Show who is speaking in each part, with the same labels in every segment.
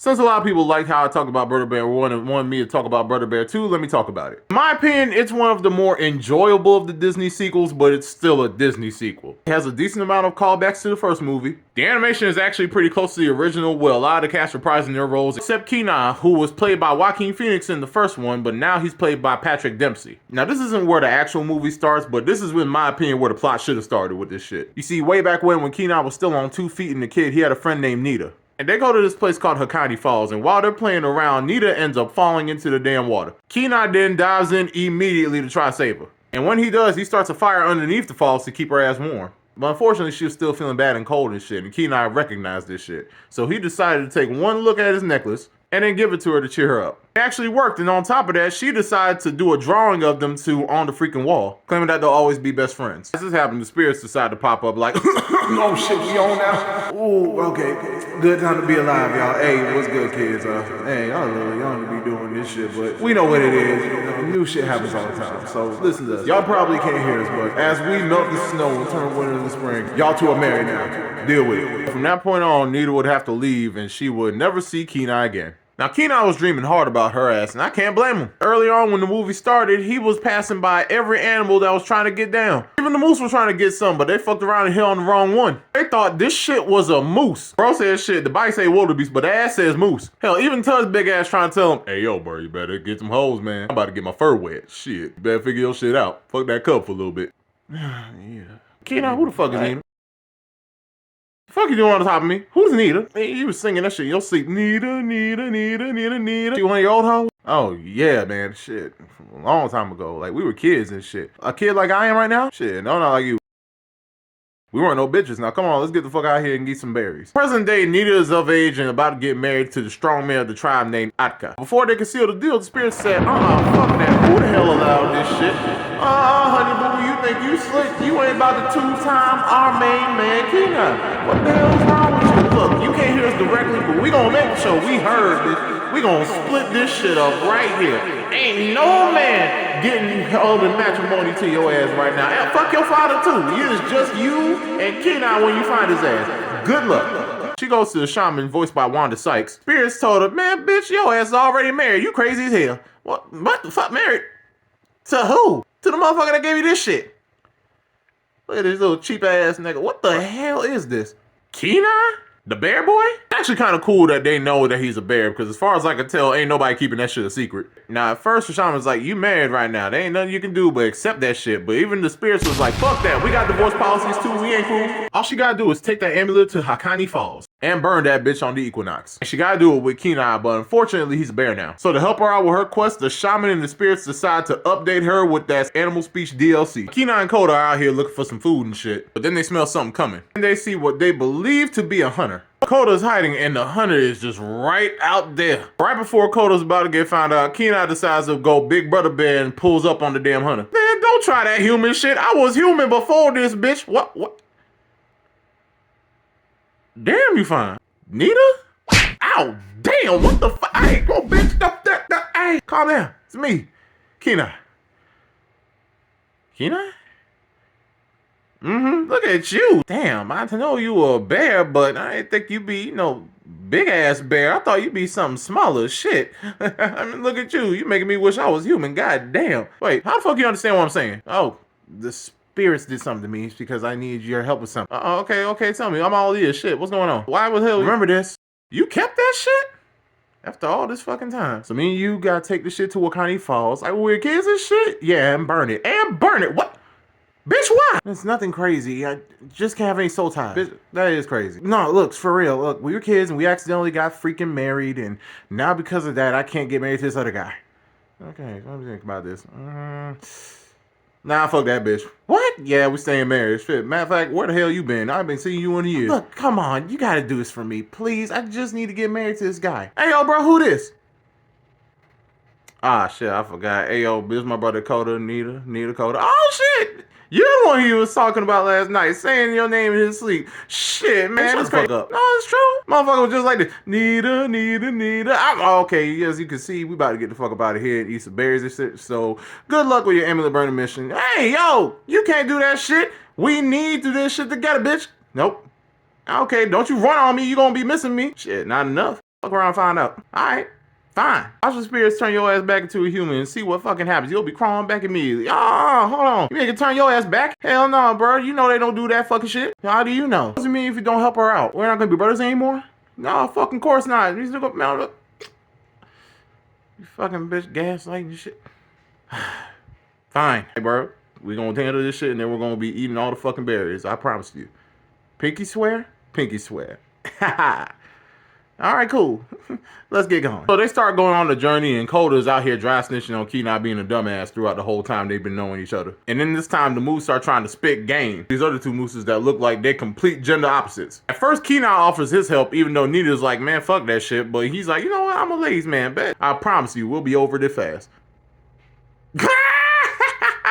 Speaker 1: Since a lot of people like how I talk about Brother Bear, wanted me to talk about Brother Bear 2, let me talk about it. In my opinion, it's one of the more enjoyable of the Disney sequels, but it's still a Disney sequel. It has a decent amount of callbacks to the first movie. The animation is actually pretty close to the original, with a lot of the cast reprising their roles, except Kenai, who was played by Joaquin Phoenix in the first one, but now he's played by Patrick Dempsey. Now, this isn't where the actual movie starts, but this is, in my opinion, where the plot should have started with this shit. You see, way back when Kenai was still on 2 feet and a kid, he had a friend named Nita. And they go to this place called Hakani Falls, and while they're playing around, Nita ends up falling into the damn water. Kenai then dives in immediately to try to save her. And when he does, he starts a fire underneath the falls to keep her ass warm. But unfortunately, she was still feeling bad and cold and shit, and Kenai recognized this shit. So he decided to take one look at his necklace and then give it to her to cheer her up. It actually worked, and on top of that, she decided to do a drawing of them two on the freaking wall, claiming that they'll always be best friends. As this happened, the spirits decided to pop up like, oh shit, we on now? Ooh, okay, good time to be alive, y'all. Hey, what's good, kids? Hey, y'all really young to be doing this shit, but we know what it is. You know, new shit happens all the time. So listen to us. Y'all probably can't hear us, but as we melt the snow and turn winter into spring, y'all two are married now. Deal with it. From that point on, Nita would have to leave, and she would never see Kenai again. Now, Kenai was dreaming hard about her ass, and I can't blame him. Early on when the movie started, he was passing by every animal that was trying to get down. Even the moose was trying to get some, but they fucked around and hit on the wrong one. They thought this shit was a moose. Bro says shit, the bike say wildebeest, but the ass says moose. Hell, even Tug's big ass trying to tell him, hey yo bro, you better get some hoes, man. I'm about to get my fur wet. Shit, you better figure your shit out. Fuck that cup for a little bit. Yeah. Kenai, who the fuck is Nita? Fuck you doing on the top of me? Who's Nita? Hey, you was singing that shit in your sleep. Nita, Nita, Nita, Nita, Nita. You one of your old hoes? Oh, yeah, man. Shit. From a long time ago. Like, we were kids and shit. A kid like I am right now? Shit, no, not like you. We weren't no bitches. Now, come on, let's get the fuck out here and get some berries. Present day, Nita is of age and about to get married to the strong man of the tribe named Atka. Before they could seal the deal, the spirit said, fuck that. Who the hell allowed this shit? Honey boo, you think you slick? You ain't about to two-time our main man, Kenai. What the hell is wrong with you? Look, you can't hear us directly, but we gonna make sure we heard this. We gonna split this shit up right here. Ain't no man getting you held in matrimony to your ass right now. And fuck your father too. It is just you and Kenai when you find his ass. Good luck. She goes to the shaman voiced by Wanda Sykes. Spirits told her, man, bitch, your ass is already married. You crazy as hell. What the fuck married? To who? To the motherfucker that gave you this shit. Look at this little cheap ass nigga. What the hell is this? Kenai? The bear boy? Actually kind of cool that they know that he's a bear, because as far as I can tell, ain't nobody keeping that shit a secret. Now, at first, the shaman's like, you married right now. There ain't nothing you can do but accept that shit. But even the spirits was like, fuck that. We got divorce policies too. We ain't cool. All she gotta do is take that amulet to Hakani Falls and burn that bitch on the equinox. And she gotta do it with Kenai, but unfortunately, he's a bear now. So to help her out with her quest, the shaman and the spirits decide to update her with that animal speech DLC. Kenai and Coda are out here looking for some food and shit, but then they smell something coming. And they see what they believe to be a hunter. Coda's hiding, and the hunter is just right out there. Right before Coda's about to get found out, Kenai decides to go Big Brother Bear and pulls up on the damn hunter. Man, don't try that human shit. I was human before this, bitch. What? Damn, you fine. Nita? Ow, damn, what the fuck? Hey, go, bitch. Hey, calm down. It's me, Kenai. Kenai? Look at you. Damn, I know you were a bear, but I didn't think you'd be, big ass bear. I thought you'd be something smaller. Shit. I mean, look at you. You making me wish I was human. God damn. Wait, how the fuck you understand what I'm saying? Oh, the spirits did something to me because I need your help with something. Okay, tell me. I'm all ears. Shit, what's going on? Why the hell? Remember this? You kept that shit? After all this fucking time. So me and you gotta take this shit to Wakani Falls. Like, we're kids and shit? Yeah, and burn it. What? Bitch, why? It's nothing crazy. I just can't have any soul ties. Bitch, that is crazy. No, look, for real. Look, we were kids and we accidentally got freaking married, and now because of that, I can't get married to this other guy. Okay, let me think about this. Nah, fuck that bitch. What? Yeah, we staying married. Shit. Matter of fact, where the hell you been? I've been seeing you in a year. Look, come on. You gotta do this for me, please. I just need to get married to this guy. Hey, yo, bro, who this? Ah, shit, I forgot. Hey, yo, this is my brother Coda, Nita Coda. Oh, shit! You're the one he was talking about last night, saying your name in his sleep. Shit, man, that's crazy. No, it's true. Motherfucker was just like this. Nita. Okay, as you can see, we about to get the fuck up out of here and eat some berries and shit. So, good luck with your amulet burning mission. Hey, yo, you can't do that shit. We need to do this shit together, bitch. Nope. Okay, don't you run on me. You gonna be missing me. Shit, not enough. Fuck around and find out. Alright. Fine. Watch the spirits turn your ass back into a human and see what fucking happens. You'll be crawling back immediately. Ah, hold on. You make it turn your ass back? Hell no, bro. You know they don't do that fucking shit. How do you know? What does it mean if you don't help her out? We're not gonna be brothers anymore? No, fucking course not. You fucking bitch gaslighting shit. Fine. Hey, bro. We gonna handle this shit and then we're gonna be eating all the fucking berries. I promise you. Pinky swear? Pinky swear. All right, cool. Let's get going. So they start going on the journey, and Coda's out here dry snitching on Kenai being a dumbass throughout the whole time they've been knowing each other. And then this time, the moose start trying to spit game. These other two mooses that look like they're complete gender opposites. At first, Kenai offers his help, even though Nita's like, man, fuck that shit. But he's like, you know what? I'm a ladies man, bet. I promise you, we'll be over this fast.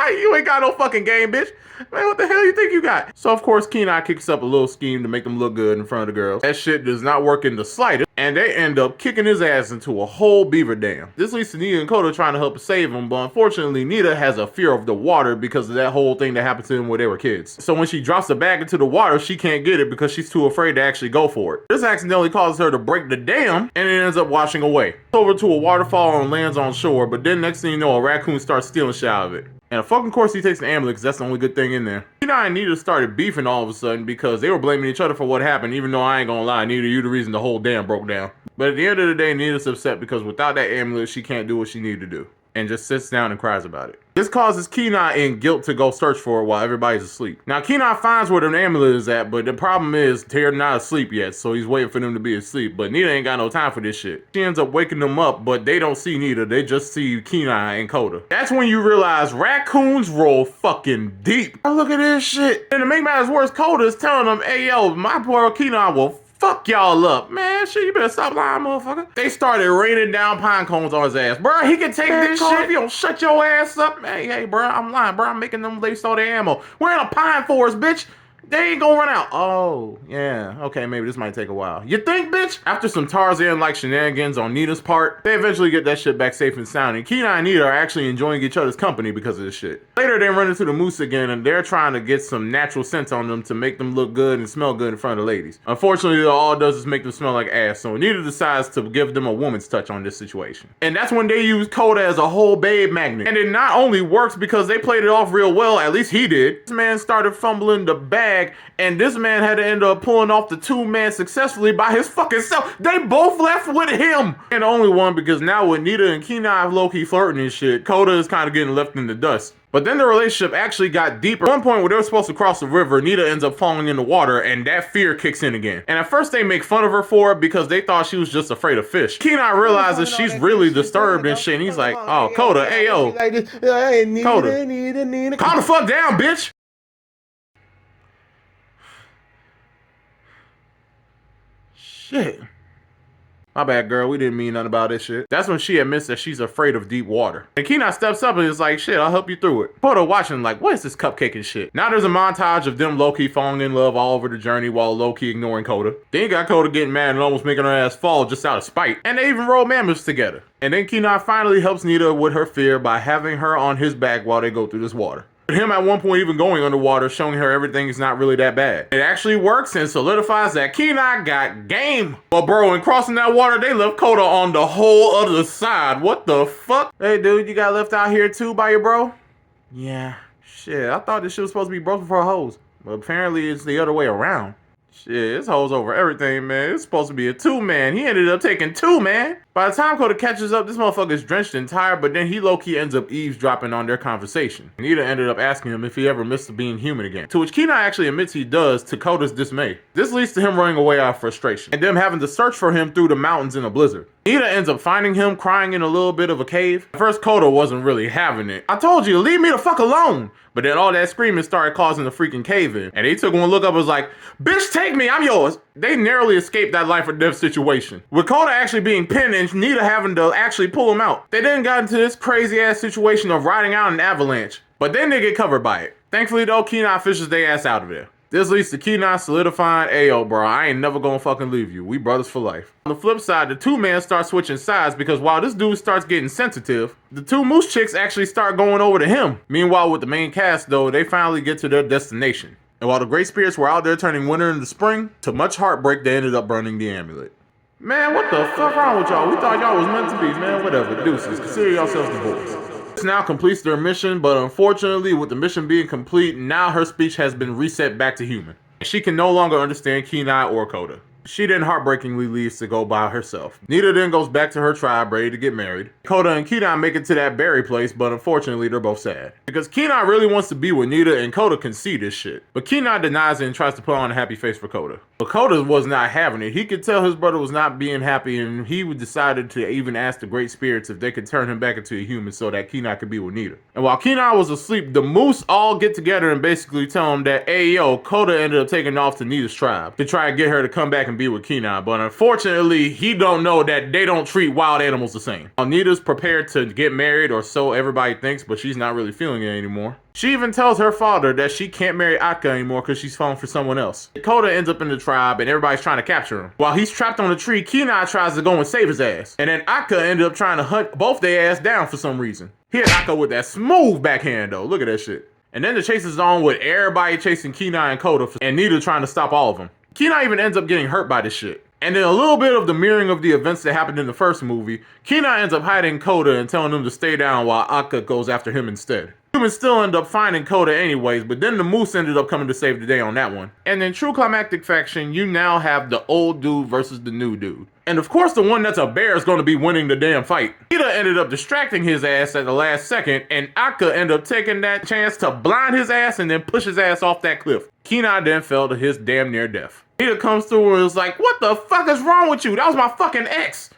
Speaker 1: You ain't got no fucking game, bitch. Man, what the hell you think you got? So, of course, Kenai kicks up a little scheme to make them look good in front of the girls. That shit does not work in the slightest, and they end up kicking his ass into a whole beaver dam. This leads to Nita and Coda trying to help save him, but unfortunately, Nita has a fear of the water because of that whole thing that happened to them when they were kids. So when she drops the bag into the water, she can't get it because she's too afraid to actually go for it. This accidentally causes her to break the dam, and it ends up washing away. Over to a waterfall and lands on shore, but then next thing you know, a raccoon starts stealing shit out of it. And of fucking course he takes the amulet because that's the only good thing in there. Kenai and Nita started beefing all of a sudden because they were blaming each other for what happened, even though I ain't gonna lie, Nita, you the reason the whole dam broke down. But at the end of the day, Nita's upset because without that amulet, she can't do what she needed to do. And just sits down and cries about it. This causes Kenai in guilt to go search for it while everybody's asleep. Now, Kenai finds where the amulet is at, but the problem is they're not asleep yet, so he's waiting for them to be asleep. But Nita ain't got no time for this shit. She ends up waking them up, but they don't see Nita. They just see Kenai and Coda. That's when you realize raccoons roll fucking deep. Oh, look at this shit. And to make matters worse, Coda is telling them, hey, yo, my poor Kenai will fuck y'all up. Man, shit, you better stop lying, motherfucker. They started raining down pine cones on his ass. Bro, he can take this shit if you don't shut your ass up. Hey, bro, I'm lying, bro. I'm making them waste all their ammo. We're in a pine forest, bitch. They ain't gonna run out. Oh, yeah. Okay, maybe this might take a while. You think, bitch? After some Tarzan-like shenanigans on Nita's part, they eventually get that shit back safe and sound, and Kenai and Nita are actually enjoying each other's company because of this shit. Later, they run into the moose again, and they're trying to get some natural scent on them to make them look good and smell good in front of the ladies. Unfortunately, all it does is make them smell like ass, so Nita decides to give them a woman's touch on this situation. And that's when they use Coda as a whole babe magnet. And it not only works because they played it off real well, at least he did. This man started fumbling the bag, and this man had to end up pulling off the two-man successfully by his fucking self. They both left with him. And the only one because now with Nita and Kenai low-key flirting and shit, Coda is kind of getting left in the dust. But then the relationship actually got deeper. At one point where they were supposed to cross the river, Nita ends up falling in the water and that fear kicks in again. And at first they make fun of her for it because they thought she was just afraid of fish. Kenai realizes she's really disturbed and shit, and he's like, oh, Coda, hey, yo. Coda, calm the fuck down, bitch. Shit. My bad, girl. We didn't mean nothing about this shit. That's when she admits that she's afraid of deep water. And Kenai steps up and is like, shit, I'll help you through it. Coda watching like, what is this cupcake and shit? Now there's a montage of them low-key falling in love all over the journey while low-key ignoring Coda. Then you got Coda getting mad and almost making her ass fall just out of spite. And they even roll mammoths together. And then Kenai finally helps Nita with her fear by having her on his back while they go through this water. Him at one point even going underwater, showing her everything is not really that bad. It actually works and solidifies that Kenai got game. But bro, in crossing that water, they left Coda on the whole other side. What the fuck? Hey dude, you got left out here too by your bro? Yeah. Shit, I thought this shit was supposed to be broken for hoes. But apparently it's the other way around. Shit, this hoes over everything, man. It's supposed to be a two-man. He ended up taking two, man. By the time Coda catches up, this motherfucker's drenched and tired, but then he low-key ends up eavesdropping on their conversation. Nita ended up asking him if he ever missed being human again, to which Kenai actually admits he does, to Coda's dismay. This leads to him running away out of frustration, and them having to search for him through the mountains in a blizzard. Nita ends up finding him crying in a little bit of a cave. At first, Coda wasn't really having it. I told you, leave me the fuck alone! But then all that screaming started causing the freaking cave in. And he took one look up and was like, bitch, take me, I'm yours. They narrowly escaped that life or death situation. With Coda actually being pinned and Nita having to actually pull him out. They then got into this crazy ass situation of riding out an avalanche. But then they get covered by it. Thankfully though, Kenai fishes their ass out of there. This leads to Kenai solidifying, ayo bro, I ain't never gonna fucking leave you. We brothers for life. On the flip side, the two men start switching sides because while this dude starts getting sensitive, the two moose chicks actually start going over to him. Meanwhile, with the main cast though, they finally get to their destination. And while the great spirits were out there turning winter into spring, to much heartbreak, they ended up burning the amulet. Man, what the fuck wrong with y'all? We thought y'all was meant to be, man. Whatever. Deuces. Consider yourselves divorced. This now completes their mission, but unfortunately, with the mission being complete, now her speech has been reset back to human. She can no longer understand Kenai or Coda. She then heartbreakingly leaves to go by herself. Nita then goes back to her tribe ready to get married. Coda and Kenai make it to that berry place, but unfortunately they're both sad. Because Kenai really wants to be with Nita and Coda can see this shit. But Kenai denies it and tries to put on a happy face for Coda. But Coda was not having it. He could tell his brother was not being happy, and he decided to even ask the Great Spirits if they could turn him back into a human so that Kenai could be with Nita. And while Kenai was asleep, the Moose all get together and basically tell him that, hey yo, Coda ended up taking off to Nita's tribe to try and get her to come back and be with Kenai. But unfortunately, he don't know that they don't treat wild animals the same. Nita's prepared to get married, or so everybody thinks, but she's not really feeling it anymore. She even tells her father that she can't marry Akka anymore because she's falling for someone else. Coda ends up in the tribe and everybody's trying to capture him. While he's trapped on a tree, Kenai tries to go and save his ass. And then Akka ended up trying to hunt both their ass down for some reason. He hit Akka with that smooth backhand though. Look at that shit. And then the chase is on with everybody chasing Kenai and Coda and Nita trying to stop all of them. Kenai even ends up getting hurt by this shit. And then a little bit of the mirroring of the events that happened in the first movie, Kenai ends up hiding Coda and telling him to stay down while Akka goes after him instead. Humans still end up finding Coda anyways, but then the Moose ended up coming to save the day on that one. And in true climactic faction, you now have the old dude versus the new dude. And of course the one that's a bear is going to be winning the damn fight. Nita ended up distracting his ass at the last second, and Akka ended up taking that chance to blind his ass and then push his ass off that cliff. Kenai then fell to his damn near death. Nita comes through and is like, what the fuck is wrong with you? That was my fucking ex.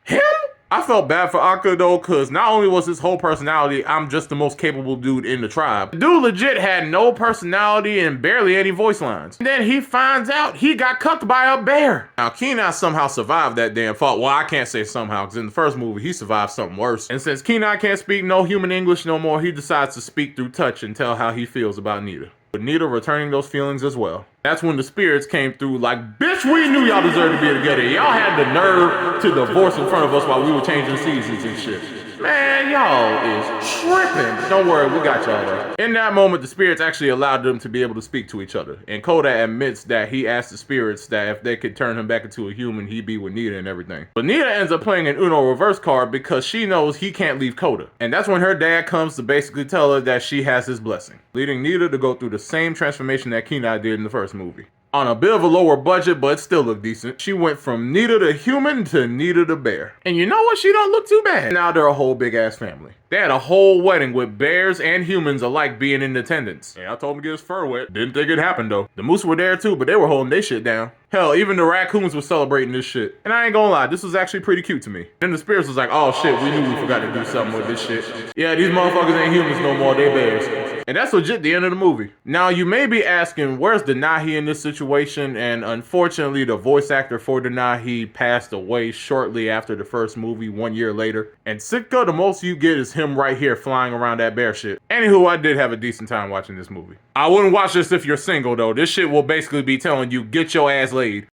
Speaker 1: Him? I felt bad for Akka though, cause not only was his whole personality, I'm just the most capable dude in the tribe. The dude legit had no personality and barely any voice lines. And then he finds out he got cucked by a bear. Now Kenai somehow survived that damn fault. Well, I can't say somehow, cause in the first movie he survived something worse. And since Kenai can't speak no human English no more, he decides to speak through touch and tell how he feels about Nita. With Nita returning those feelings as well. That's when the spirits came through like, bitch, we knew y'all deserved to be together. Y'all had the nerve to divorce in front of us while we were changing seasons and shit. Man, y'all is tripping. Don't worry, we got y'all though. In that moment, the spirits actually allowed them to be able to speak to each other. And Coda admits that he asked the spirits that if they could turn him back into a human, he'd be with Nita and everything. But Nita ends up playing an Uno reverse card because she knows he can't leave Coda. And that's when her dad comes to basically tell her that she has his blessing, leading Nita to go through the same transformation that Kenai did in the first movie. On a bit of a lower budget, but it still looked decent. She went from Nita the human to Nita the bear. And you know what? She don't look too bad. Now they're a whole big ass family. They had a whole wedding with bears and humans alike being in attendance. Yeah, I told him to get his fur wet. Didn't think it'd happen though. The moose were there too, but they were holding their shit down. Hell, even the raccoons were celebrating this shit. And I ain't gonna lie, this was actually pretty cute to me. Then the spirits was like, oh shit, we knew we forgot to do something with this shit. Yeah, these motherfuckers ain't humans no more, they bears. And that's legit the end of the movie. Now, you may be asking, where's Denahi in this situation? And unfortunately, the voice actor for Denahi passed away shortly after the first movie, 1 year later. And Sitka, the most you get is him right here flying around that bear shit. Anywho, I did have a decent time watching this movie. I wouldn't watch this if you're single, though. This shit will basically be telling you, get your ass laid.